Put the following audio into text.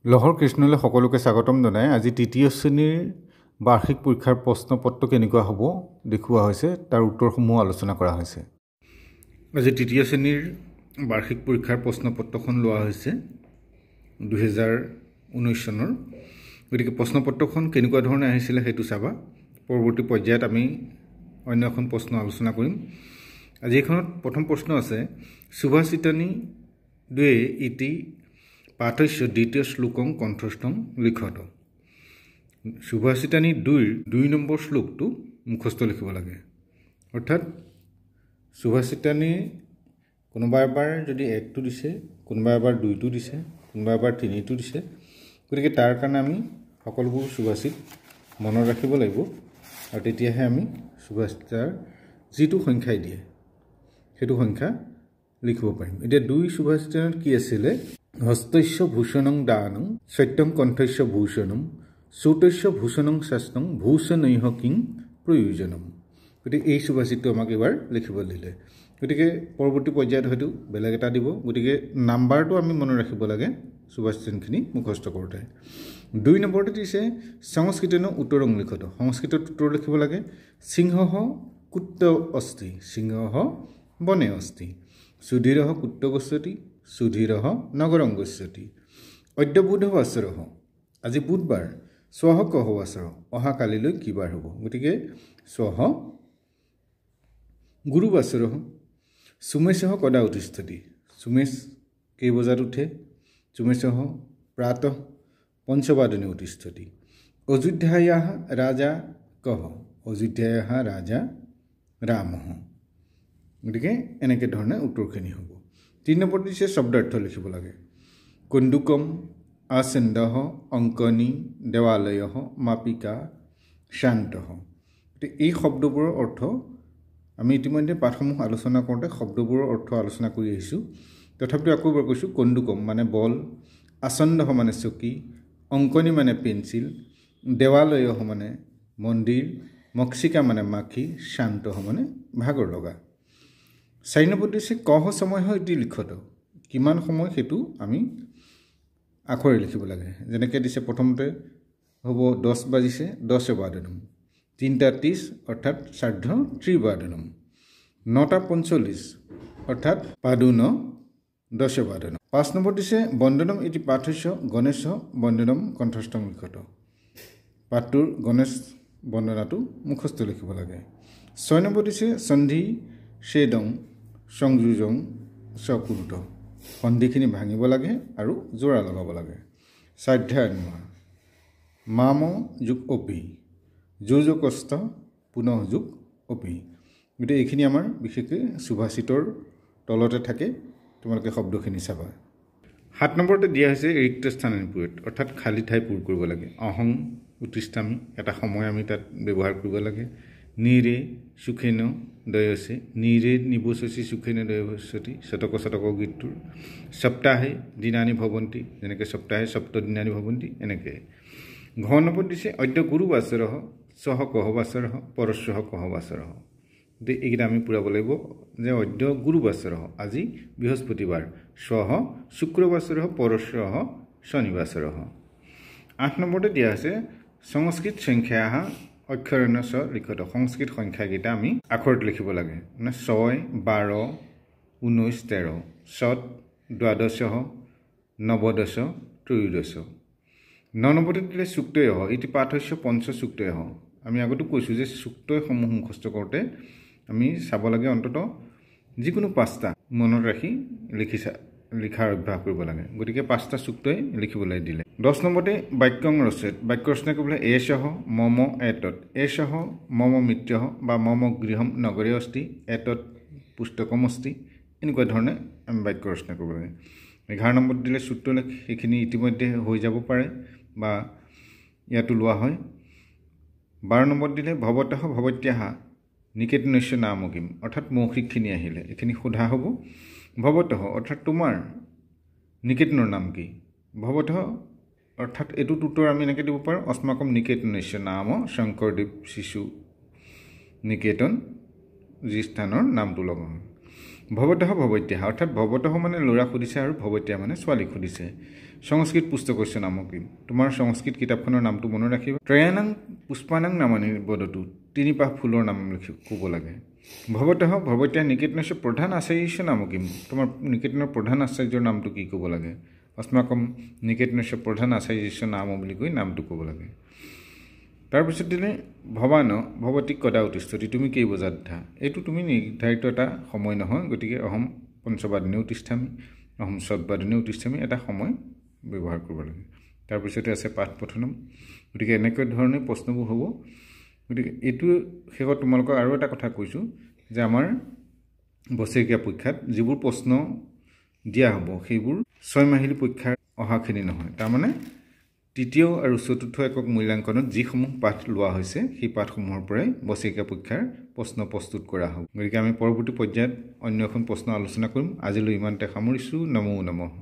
লহৰ কৃষ্ণলৈ সকলোকে স্বাগতম জনাই আজি তৃতীয় শ্ৰেণীৰ বাৰ্ষিক পৰীক্ষাৰ প্ৰশ্নপত্ৰ কেনেকুৱা হ'ব দেখুওৱা হৈছে তাৰ উত্তৰসমূহ আলোচনা কৰা হৈছে। আজি তৃতীয় শ্ৰেণীৰ বাৰ্ষিক পৰীক্ষাৰ প্ৰশ্নপত্ৰখন লোৱা হৈছে 2019 চনৰ। গতিকে প্ৰশ্নপত্ৰখন কেনেকুৱা ধৰণে আহিছিলে সেইটো চাবা। পৰৱৰ্তী পৰ্যায়ত আমি অন্য এখন প্ৰশ্ন আলোচনা কৰিম। আজি এখনত প্ৰথম প্ৰশ্ন আছে সুভাষিতানি দুয়ে ইতি পাঠস্য দ্বিতীয় শ্লোকং কণ্ঠস্থং লিখত। সুভাষিতানি 2 নম্বৰ শ্লোকটো মুখস্থ লিখিব লাগে। অৰ্থাৎ সুভাষিতানি কোনোবা এবাৰ যদি 1টো দিছে, কোনোবা এবাৰ 2টো দিছে, কোনোবা এবাৰ 3টো দিছে। গতিকে তাৰ কাৰণে আমি সকলোবোৰ সুভাষিত মনত ৰাখিব লাগিব আৰু তেতিয়াহে আমি সুভাষিতাৰ যিটো সংখ্যাই দিয়ে সেইটো সংখ্যা লিখিব পাৰিম। এতিয়া 2 সুভাষিতানত কি আছিলে? হস্তস্য ভূষণং দানং সত্যং কণ্ঠস্য ভূষণম শ্ৰুতস্য ভূষণং শাস্ত্ৰং ভূষণৈহ কিং প্ৰয়োজনম। গতিকে এই সুভাষিতটো আমাক এবাৰ লিখিব দিলে। গতিকে পৰৱৰ্তী পৰ্যায়ত হয়তো বেলেগ এটা দিব। গতিকে নাম্বাৰটো আমি মনত ৰাখিব লাগে সুভাষিতখিনি মুখস্থ কৰোঁতে। 2 নম্বৰতে দিছে সংস্কৃতেন উত্তৰং লিখত। সংস্কৃতত উত্তৰ লিখিব লাগে। সিংহঃ কুত্ত অস্তি সিংহঃ বনে অস্তি সুধীৰঃ কুত্ত গচ্ছতি সুধীৰঃ নগৰং গচ্ছতি অদ্য বুধবাসৰঃ আজি বুধবাৰ স্বঃ কঃ বাসৰঃ অহা কালিলৈ কি বাৰ হ'ব? গতিকে স্বঃ গুৰুবাসৰঃ সুমেশঃ কদা উত্তিষ্ঠতি সুমেশ কেই বজাত উঠে? সুমেশঃ প্ৰাতঃ পঞ্চবাদনে উত্তিষ্ঠতি অযোধ্যায়াঃ ৰাজা কঃ অযোধ্যায়াঃ ৰাজা ৰামঃ। গতিকে এনেকৈ ধৰণে উত্তৰখিনি হ'ব। 3 নম্বৰ দিছে শব্দাৰ্থ লিখিব লাগে। কন্দুকম আসন্দহ অংকনী দেৱালয়ঃ মাপিকা শান্তঃ। গতিকে এই শব্দবোৰৰ অৰ্থ আমি ইতিমধ্যে পাঠসমূহ আলোচনা কৰোঁতে শব্দবোৰৰ অৰ্থ আলোচনা কৰি আহিছোঁ। তথাপিও আকৌ এবাৰ কৈছোঁ। কন্দুকম মানে বল, আসন্দহ মানে চকী, অংকনী মানে পেঞ্চিল, দেৱালয়ঃ মানে মন্দিৰ, মক্ষিকা মানে মাখি, শান্তঃ মানে ভাগৰ লগা। 4 নম্বৰ দিছে কহ সময় ইতি লিখত। কিমান সময় সেইটো আমি আখৰে লিখিব লাগে। যেনেকৈ দিছে প্ৰথমতে হ'ব 10 বাজিছে 10 বাদনম, 3:30 অৰ্থাৎ শ্ৰাদ্ধ ত্ৰিবাদনম, 9:45 অৰ্থাৎ পাদুন 10 বাদনম। 5 নম্বৰ দিছে বন্দনম ইতি পাঠস্য গণেশ বন্দনম কণ্ঠস্থং লিখত। পাঠটোৰ গণেশ বন্দনাটো মুখস্থ লিখিব লাগে। 6 নম্বৰ দিছে সন্ধি ছেদং সংযোজন সকুৰুত। সন্ধিখিনি ভাঙিব লাগে আৰু জোৰা লগাব লাগে। স্বাধ্যায়ন্মা মাম যোগ অপি যোজকস্থ পুনঃ যোগ অপি। গতিকে এইখিনি আমাৰ বিশেষকৈ সুভাষিতৰ তলতে থাকে। তোমালোকে শব্দখিনি চাবা। 7 নম্বৰতে দিয়া হৈছে ৰিক্ত স্থানানি পূৰণ অৰ্থাৎ খালী ঠাই পূৰ কৰিব লাগে। অহং উত্তিষ্ঠামি এটা সময় আমি তাত ব্যৱহাৰ কৰিব লাগে। নিৰে সুখেন দয়সে নিৰে নিবসসি সুখেন দয়সতি শতক শতক গীতটোৰ। সপ্তাহে দিনানি ভৱন্তি যেনেকৈ সপ্তাহে সপ্ত দিনানি ভৱন্তি এনেকৈ। ঘ নম্বৰ দিছে অদ্য গুৰুবাসৰঃ স্বঃ কঃ বাসৰঃ পৰস্যঃ কঃ বাসৰঃ। গতিকে এইকেইটা আমি পূৰাব লাগিব যে অদ্য গুৰুবাসৰঃ আজি বৃহস্পতিবাৰ, স্বঃ শুক্ৰবাসৰঃ পৰস্যঃ শনিবাসৰঃ। 8 নম্বৰতে দিয়া হৈছে সংস্কৃত সংখ্যা অক্ষৰেণ চ লিখত। সংস্কৃত সংখ্যাকেইটা আমি আখৰত লিখিব লাগে। মানে 6, 12, 19, 13 সৎ দ্বাদশ নৱদশ ত্ৰয়োদশ। 9 নম্বৰতে দিলে চুক্তয় ইতি পাঠস্য পঞ্চ চুক্তয়। আমি আগতো কৈছোঁ যে চুক্তয়সমূহ মুখস্থ কৰোঁতে আমি চাব লাগে অন্ততঃ যিকোনো 5টা মনত ৰাখি লিখাৰ অভ্যাস কৰিব লাগে। গতিকে 5টা চুক্তই লিখিবলৈ দিলে। 10 নম্বৰতে বাক্যং ৰচেত। বাক্য ৰচনা কৰিবলৈ এষঃ মম এতৎ এষঃ মম মিত্ৰঃ বা মম গৃহম নগৰে অস্তি এতৎ পুস্তকম অস্তি এনেকুৱা ধৰণে আমি বাক্য ৰচনা কৰিব লাগে। 11 নম্বৰত দিলে সূত্ৰ সেইখিনি ইতিমধ্যে হৈ যাব পাৰে বা ইয়াতো লোৱা হয়। 12 নম্বৰত দিলে ভৱতঃ ভৱত্যাহ নিকেতনস্য নামকিম অৰ্থাৎ মৌখিকখিনি আহিলে এইখিনি সোধা হ'ব। ভৱতঃ অৰ্থাৎ তোমাৰ নিকেতনৰ নাম কি? ভৱতঃ অৰ্থাৎ এইটোত উত্তৰ আমি এনেকৈ দিব পাৰোঁ অস্মাকম নিকেতনস্য নাম শংকৰদেৱ শিশু নিকেতন যি স্থানৰ নামটো লগা হয়। ভৱতঃ ভৱত্যা অৰ্থাৎ ভৱতঃ মানে ল'ৰা সুধিছে আৰু ভৱত্যা মানে ছোৱালীক সুধিছে সংস্কৃত পুস্তকস্য নাম কিম তোমাৰ সংস্কৃত কিতাপখনৰ নামটো মনত ৰাখিবা ত্ৰয়ানাং পুষ্পানাং নামানি বদতু তিনি পাহ ফুলৰ নাম ক'ব লাগে ভৱতঃ ভৱত্যা নিকেতনস্য প্ৰধান আচাৰ্যস্য নাম কিম তোমাৰ নিকেতনৰ প্ৰধান আচাৰ্যৰ নামটো কি ক'ব লাগে अस्माकं निकेतनस्य प्रधान आचार्यस्य नाम বুলি কৈ নামটো ক'ব লাগে তাৰপিছত দিলে ভৱান ভৱতি কদা উত্তিষ্ঠতি তুমি কেই বজাত উঠা এইটো তুমি নিৰ্ধাৰিত এটা সময় নহয় গতিকে অহম পঞ্চবাদনে উত্তিষ্ঠামি অহম সদবাদনে উত্তিষ্ঠামি এটা সময় ব্যৱহাৰ কৰিব লাগে তাৰপিছতে আছে পাঠ পঠনম গতিকে এনেকৈ ধৰণে প্ৰশ্নবোৰ হ'ব গতিকে এইটো শেষত তোমালোকক আৰু এটা কথা কৈছো যে আমাৰ বছৰেকীয়া পৰীক্ষাত যিবোৰ প্ৰশ্ন দিয়া হ'ব সেইবোৰ 6 মাহিলী পৰীক্ষাৰ অহাখিনি নহয় তাৰ মানে তৃতীয় আৰু চতুৰ্থ একক মূল্যাংকনত যিসমূহ পাঠ লোৱা হৈছে সেই পাঠসমূহৰ পৰাই বছৰেকীয়া পৰীক্ষাৰ প্ৰশ্ন প্ৰস্তুত কৰা হ'ব গতিকে আমি পৰৱৰ্তী পৰ্যায়ত অন্য এখন প্ৰশ্ন আলোচনা কৰিম আজিলৈ ইমানতে সামৰিছো নমো নমঃ